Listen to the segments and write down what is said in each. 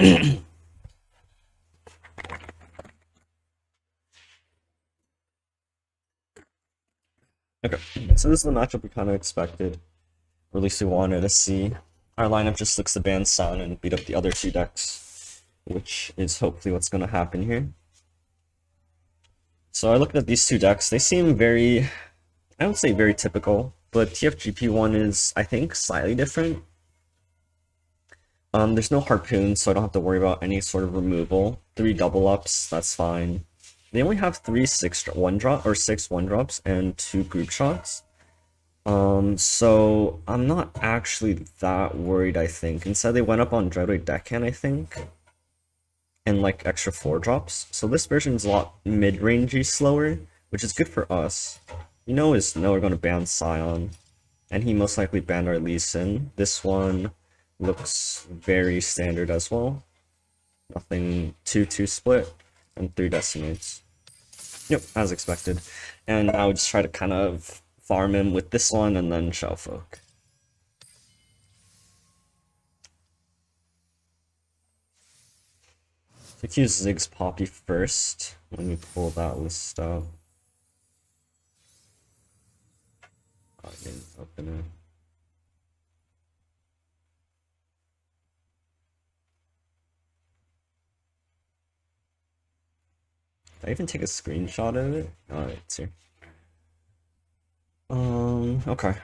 Okay, so this is the matchup we kind of expected, or at least we wanted to see. Our lineup just looks to ban Sun and beat up the other two decks, which is hopefully what's going to happen here. So I looked at these two decks. They seem very, I don't say very typical, but TFGP one is, I think, slightly different. There's no Harpoon, so I don't have to worry about any sort of removal. 3 double ups, that's fine. They only have 3 6 1-drop or 6 1-drops and 2 group shots. So I'm not actually that worried, I think. Instead, they went up on Dreadweight Deckhand, I think, and like extra 4 drops. So this version is a lot mid-rangey slower, which is good for us. You know we're going to ban Scion, and he most likely banned our Lee Sin. This one looks very standard as well. Nothing 2-2 split, and 3 decimates. Yep, as expected. And I would just try to kind of farm him with this one and then Shellfolk. So I use Ziggs Poppy first. Let me pull that list up. I didn't open it. Did I even take a screenshot of it? Oh, it's here. Okay.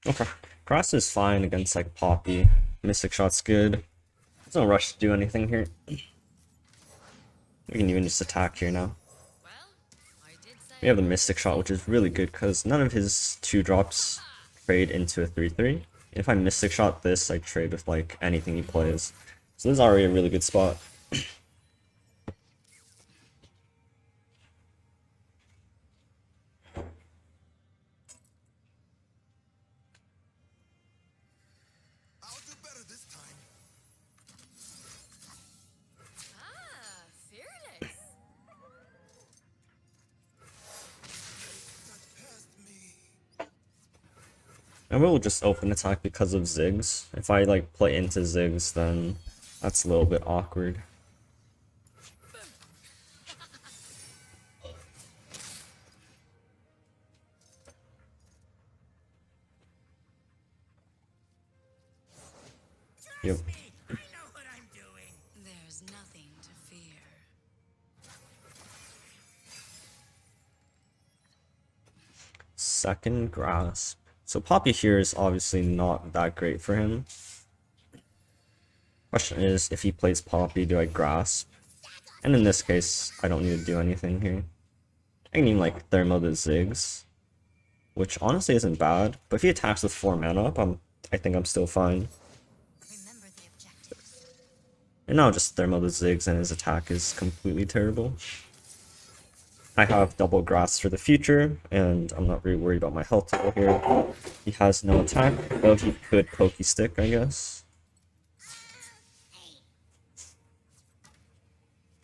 Okay. Grass is fine against like Poppy. Mystic Shot's good. There's no rush to do anything here. We can even just attack here now. We have the Mystic Shot, which is really good because none of his 2-drops trade into a 3-3. If I Mystic Shot this, I trade with like anything he plays. So this is already a really good spot. I will just open attack because of Ziggs. If I like play into Ziggs, then that's a little bit awkward. Yep. There's nothing to fear. Second Grasp. So Poppy here is obviously not that great for him. Question is, if he plays Poppy, do I Grasp? And in this case, I don't need to do anything here. I can even like Thermo the Ziggs, which honestly isn't bad. But if he attacks with 4 mana up, I think I'm still fine. Remember the objectives. And now just Thermo the Ziggs and his attack is completely terrible. I have double Grass for the future, and I'm not really worried about my health total here. He has no attack, though he could Pokey Stick, I guess.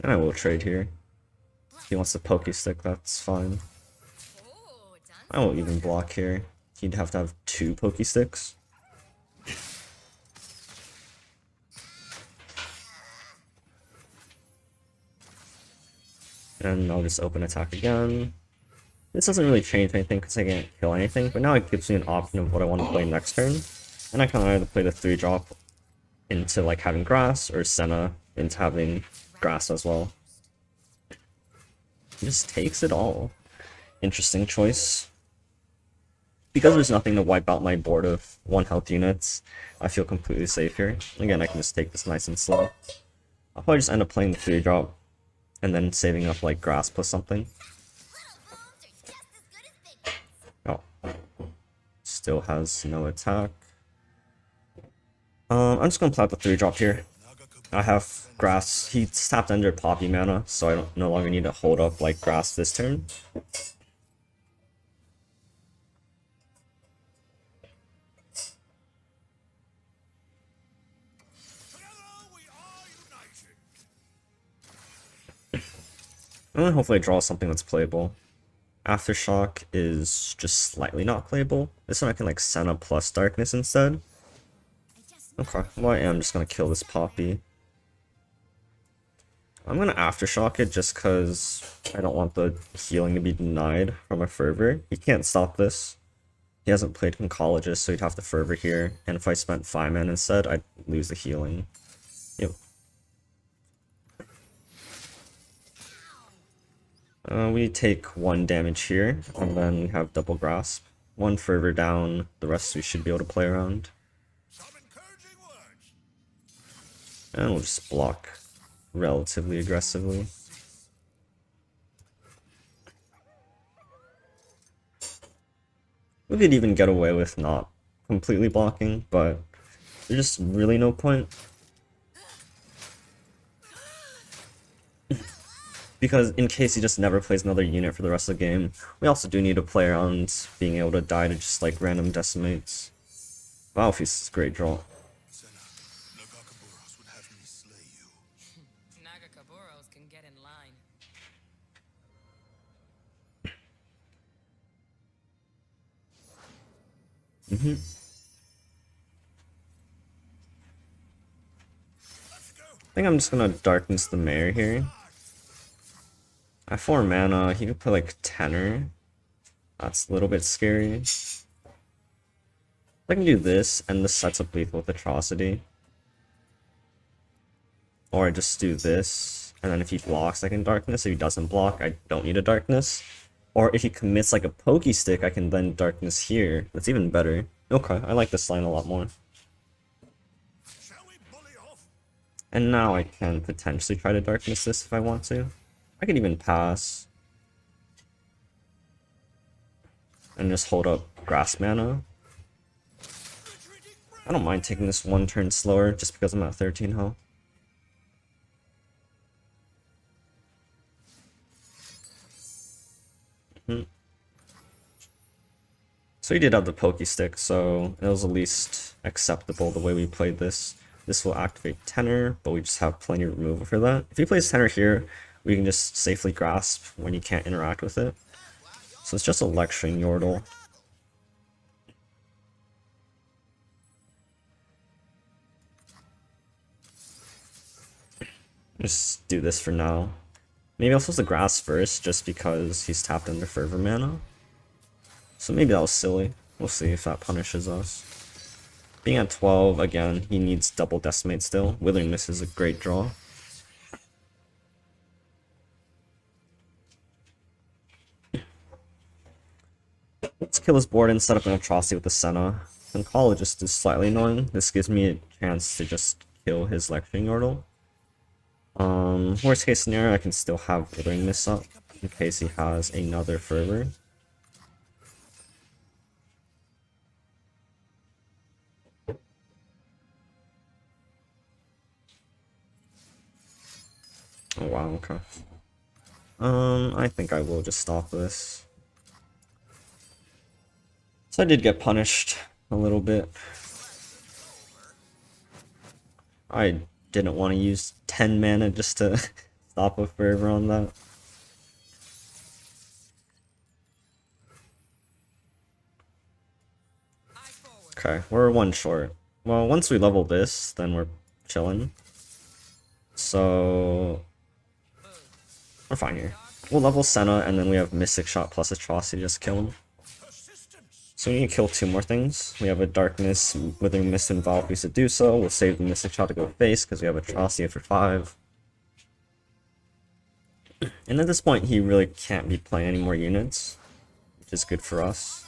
And I will trade here. If he wants to Pokey Stick, that's fine. I won't even block here. He'd have to have 2 Pokey Sticks. And I'll just open attack again. This doesn't really change anything because I can't kill anything, but now it gives me an option of what I want to play next turn. And I can either play the 3-drop into like having Grass, or Senna into having Grass as well. He just takes it all. Interesting choice. Because there's nothing to wipe out my board of 1 health units, I feel completely safe here. Again, I can just take this nice and slow. I'll probably just end up playing the 3-drop, and then saving up like Grass plus something. Oh. Still has no attack. I'm just gonna play out the 3-drop here. I have Grass. He tapped under Poppy mana, so I don't no longer need to hold up like Grass this turn. And then hopefully I draw something that's playable. Aftershock is just slightly not playable. This one I can like Senna plus Darkness instead. Okay, well I am just gonna kill this Poppy. I'm gonna Aftershock it just because I don't want the healing to be denied from a Fervor. He can't stop this. He hasn't played Concologist, so he'd have to Fervor here. And if I spent 5 mana instead, I'd lose the healing. Yep. We take 1 damage here, and then we have Double Grasp. 1 Fervor down, the rest we should be able to play around. And we'll just block relatively aggressively. We could even get away with not completely blocking, but there's just really no point. Because in case he just never plays another unit for the rest of the game, we also do need to play around being able to die to just like random decimates. Wow, Feast is a great draw. Nagakaburos can get in line. I think I'm just gonna Darkness the Mayor here. At 4 mana, he could play like Tenor. That's a little bit scary. I can do this, and this sets up lethal with Atrocity. Or I just do this, and then if he blocks, I can Darkness. If he doesn't block, I don't need a Darkness. Or if he commits like a Pokey Stick, I can then Darkness here. That's even better. Okay, I like this line a lot more. And now I can potentially try to Darkness this if I want to. I could even pass. And just hold up Grass mana. I don't mind taking this 1 turn slower just because I'm at 13 health. So he did have the Pokey Stick, so it was at least acceptable the way we played this. This will activate Tenor, but we just have plenty of removal for that. If he plays Tenor here, we can just safely Grasp when you can't interact with it. So it's just a Lecturing Yordle. Just do this for now. Maybe I'm supposed to Grass first, just because he's tapped into Fervor mana. So maybe that was silly. We'll see if that punishes us. Being at 12, again, he needs double Decimate still. Withering Mist is a great draw. Let's kill his board and set up an Atrocity with the Senna. Oncologist is slightly annoying. This gives me a chance to just kill his Lecturing Yordle. Worst case scenario, I can still have Withering Mist up in case he has another Fervor. Oh wow, okay. I think I will just stop this. So I did get punished a little bit. I didn't want to use 10 mana just to stop a Fervor on that. Okay, we're 1 short. Well, once we level this, then we're chilling. So we're fine here. We'll level Senna, and then we have Mystic Shot plus Atrocity just kill him. So we need to kill 2 more things. We have a Darkness, Withering Mist, and Valkyries to do so. We'll save the Mystic Shot to go face, because we have Atrocity for 5. And at this point, he really can't be playing any more units, which is good for us.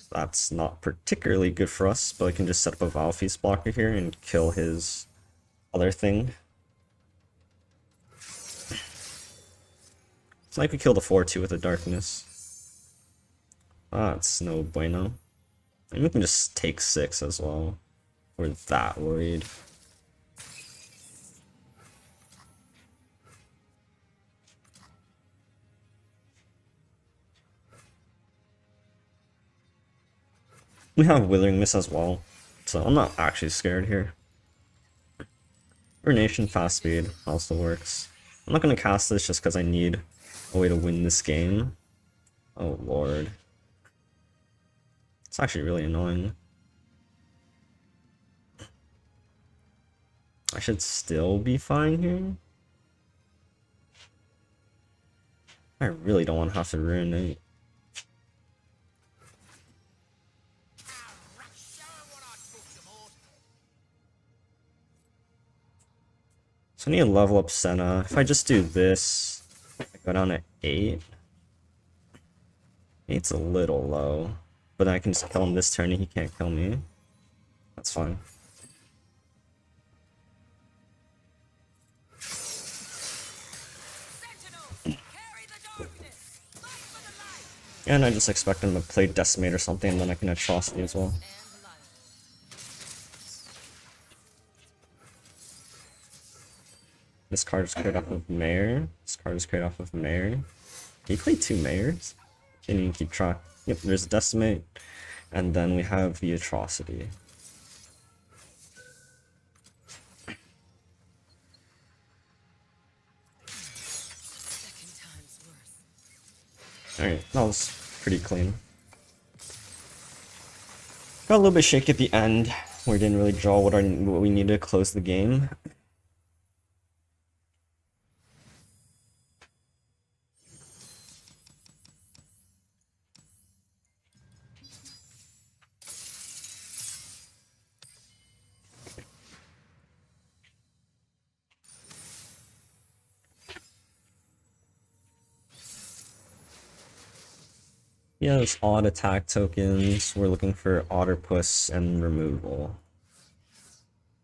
That's not particularly good for us, but I can just set up a Valkyries blocker here and kill his other thing. It's like we kill the 4-2 with a Darkness. That's no bueno. And we can just take 6 as well. We're that worried. We have Withering Mist as well, so I'm not actually scared here. Ruination Fast Speed also works. I'm not going to cast this just because I need a way to win this game. Oh lord. It's actually really annoying. I should still be fine here. I really don't want to have to ruin it. So I need to level up Senna. If I just do this, I go down to 8. 8's a little low. But then I can just kill him this turn and he can't kill me. That's fine. And I just expect him to play Decimate or something, and then I can Atrocity as well. This card is created off of Mayor. This card is created off of Mayor. Can you play 2 Mayors? Can't even keep track. Yep, there's a Decimate. And then we have the Atrocity. Alright, that was pretty clean. Got a little bit shaky at the end. We didn't really draw what we needed to close the game. Yeah, those odd attack tokens. We're looking for Otterpuss and removal.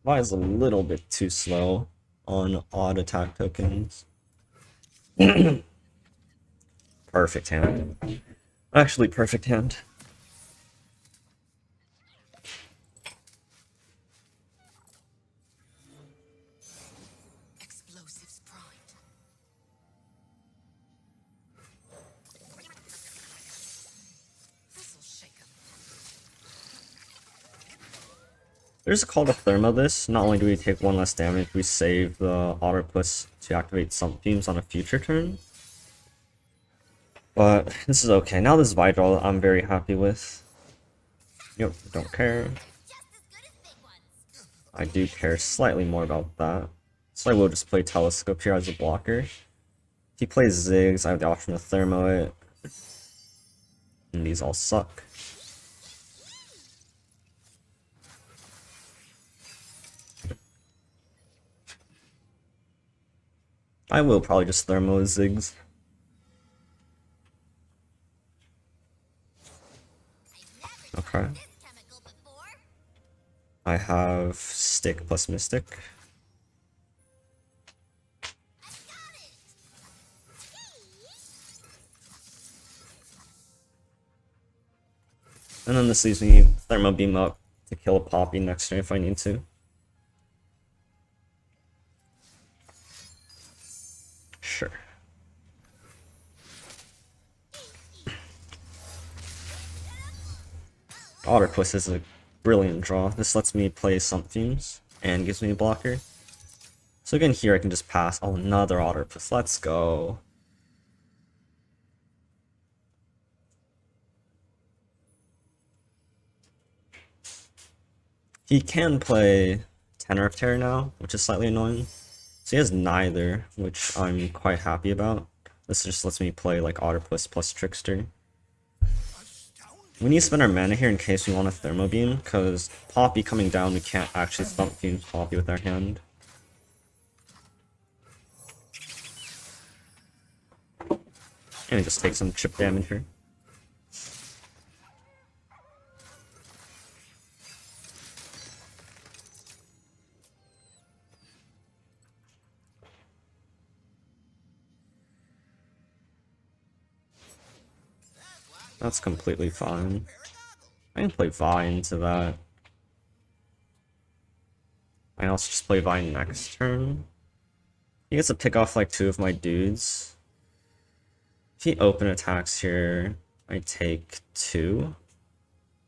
Vi is a little bit too slow on odd attack tokens. Perfect hand. Actually, perfect hand. Explosives primed. This'll shake 'em. There's a call to Thermo this. Not only do we take 1 less damage, we save the Otterpuss to activate some themes on a future turn. But this is okay. Now this Vidral I'm very happy with. Yep, don't care. I do care slightly more about that. So I will just play Telescope here as a blocker. If he plays Ziggs, I have the option to Thermo it. And these all suck. I will probably just Thermo Ziggs. Okay. I have Stick plus Mystic. And then this leaves me Thermo Beam up to kill a Poppy next turn if I need to. Sure. Otterpuss is a brilliant draw. This lets me play some themes and gives me a blocker. So again here I can just pass. Oh, another Otterpuss. Let's go. He can play Tenor of Terror now, which is slightly annoying. So he has neither, which I'm quite happy about. This just lets me play like Otterpuss plus Trickster. We need to spend our mana here in case we want a Thermo Beam, because Poppy coming down, we can't actually stump Fume Poppy with our hand. And we just take some chip damage here. That's completely fine. I can play Vi into that. I can also just play Vi next turn. He gets to pick off like 2 of my dudes. If he open attacks here, I take 2.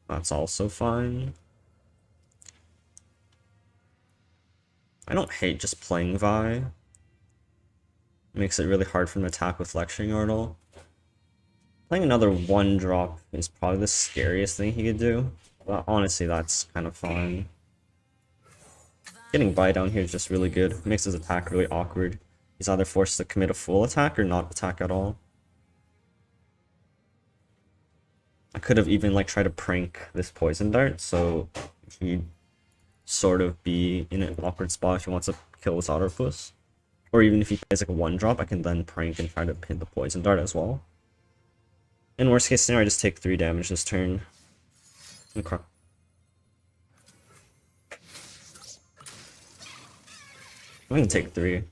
That's also fine. I don't hate just playing Vi. It makes it really hard for him to attack with Lecturing Yordle. Playing another 1-drop is probably the scariest thing he could do. But honestly, that's kind of fine. Getting buy down here is just really good. It makes his attack really awkward. He's either forced to commit a full attack or not attack at all. I could have even like tried to prank this poison dart, so he'd sort of be in an awkward spot if he wants to kill this Autopuss. Or even if he plays like a 1-drop, I can then prank and try to pin the poison dart as well. In worst case scenario, I just take 3 damage this turn. Okay. I can take 3.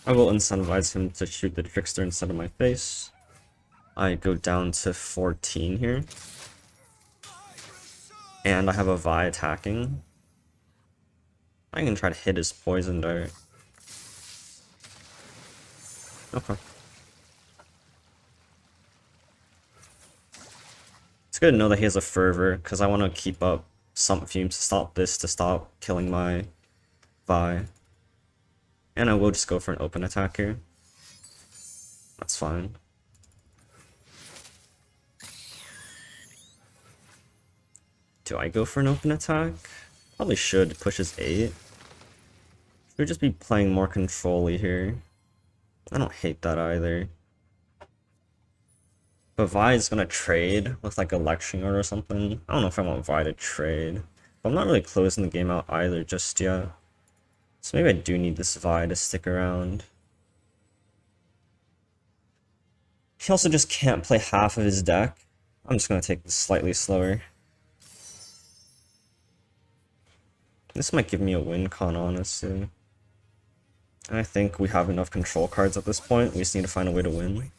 I will incentivize him to shoot the Trickster instead of my face. I go down to 14 here. And I have a Vi attacking. I can try to hit his poison dart. Okay. It's good to know that he has a Fervor, because I want to keep up some fumes to stop this, to stop killing my Vi. And I will just go for an open attack here. That's fine. Do I go for an open attack? Probably should. Pushes 8. Should just be playing more control-y here. I don't hate that either. But Vi is gonna trade with like a Lecturing Order or something. I don't know if I want Vi to trade. But I'm not really closing the game out either just yet. So maybe I do need this Vi to stick around. He also just can't play half of his deck. I'm just gonna take this slightly slower. This might give me a win con, honestly. I think we have enough control cards at this point. We just need to find a way to win.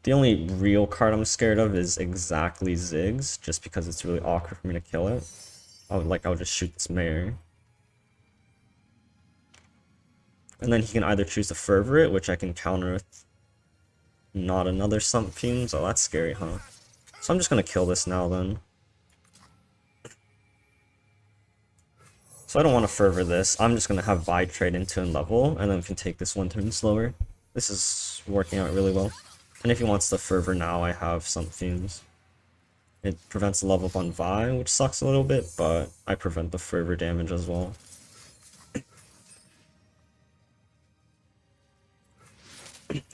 The only real card I'm scared of is exactly Ziggs, just because it's really awkward for me to kill it. I'll just shoot this mare. And then he can either choose to Fervor it, which I can counter with not another Sump Fumes. Oh, that's scary, huh? So I'm just gonna kill this now then. So I don't want to Fervor this. I'm just gonna have Vi trade into and level, and then we can take this 1 turn slower. This is working out really well. And if he wants to Fervor now, I have Sump Fumes. It prevents the level up on Vi, which sucks a little bit, but I prevent the Fervor damage as well.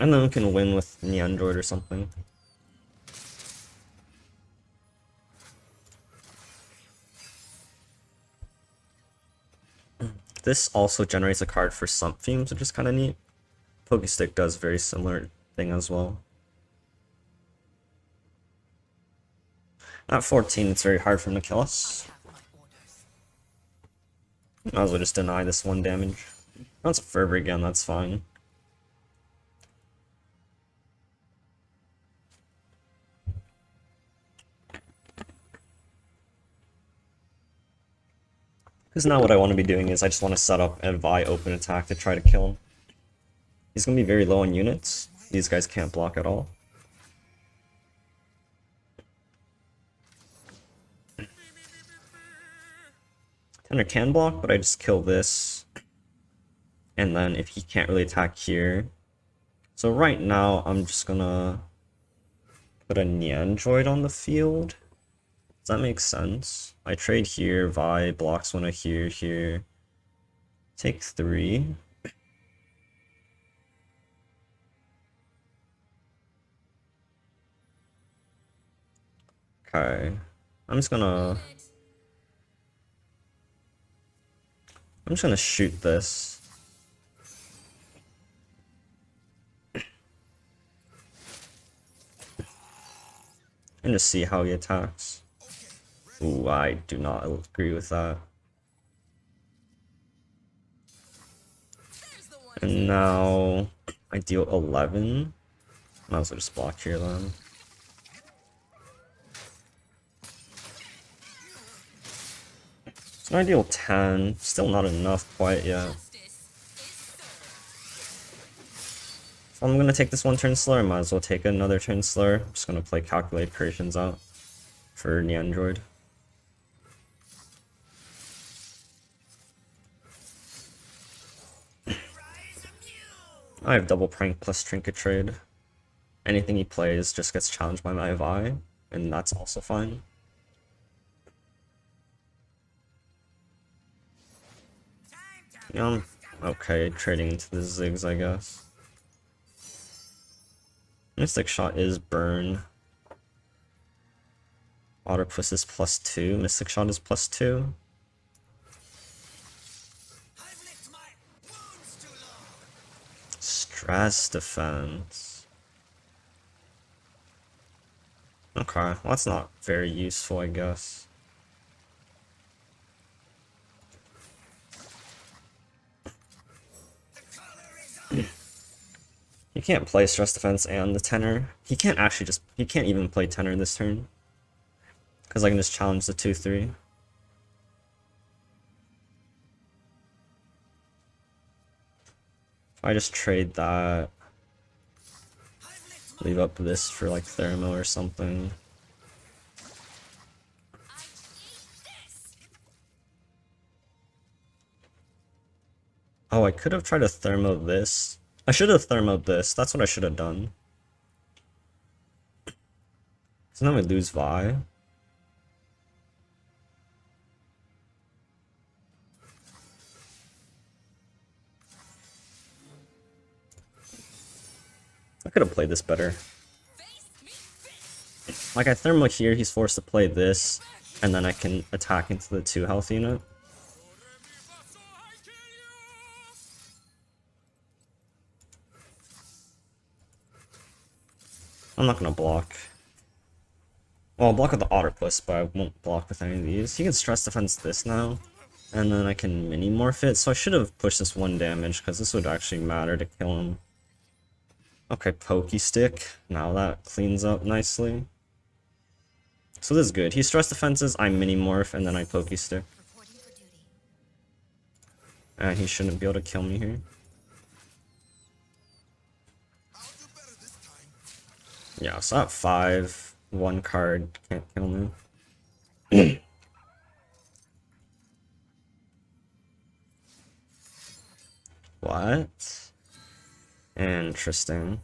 And then we can win with Neandroid or something. This also generates a card for Sump Fumes, which is kind of neat. Pokestick does very similar thing as well. At 14, it's very hard for him to kill us. Might as well just deny this 1 damage. That's a Fervor again, that's fine. Because now what I want to be doing is I just want to set up a Vi open attack to try to kill him. He's going to be very low on units. These guys can't block at all. Tender can block, but I just kill this. And then if he can't really attack here. So right now I'm just gonna put a Neandroid on the field. Does that make sense? I trade here, Vi blocks one here. Take 3. Okay. I'm just gonna shoot this. And just see how he attacks. Ooh, I do not agree with that. And now I deal 11. Might as well just block here then. So I deal 10. Still not enough quite yet. If I'm gonna take this one turn slower, I might as well take another turn slower. I'm just gonna play calculated creations out for the android. I have double prank plus trinket trade. Anything he plays just gets challenged by my Vi, and that's also fine. Yeah, I'm okay trading into the Ziggs, I guess. Mystic Shot is burn. Autopuss is +2. Mystic Shot is +2. Stress defense. Okay, well that's not very useful, I guess. He can't play stress defense and the tenor. He can't even play tenor this turn. Because I can just challenge the 2-3. If I just trade that, leave up this for like Thermo or something. Oh, I could have tried to Thermo this. I should have Thermoed this. That's what I should have done. So now we lose Vi. I could have played this better. Like I Thermo here, he's forced to play this, and then I can attack into the 2 health unit. I'm not gonna block. Well, I'll block with the Autopuss, but I won't block with any of these. He can stress defense this now, and then I can mini morph it, so I should have pushed this 1 damage, because this would actually matter to kill him. Okay, Pokey Stick. Now that cleans up nicely. So this is good. He stress defenses, I mini morph, and then I Pokey Stick. And he shouldn't be able to kill me here. Yeah, so at 5, 1 card can't kill me. What? Interesting.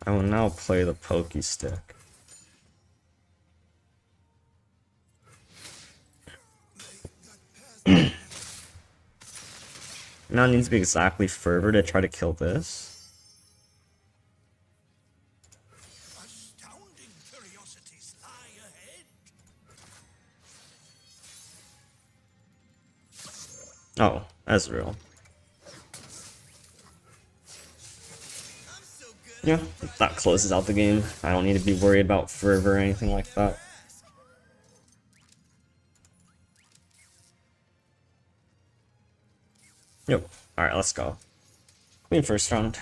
I will now play the Pokey Stick. Now it needs to be exactly Fervor to try to kill this. Oh, Ezreal. Yeah, that closes out the game. I don't need to be worried about Fervor or anything like that. Yep. Alright, let's go. Clean first round.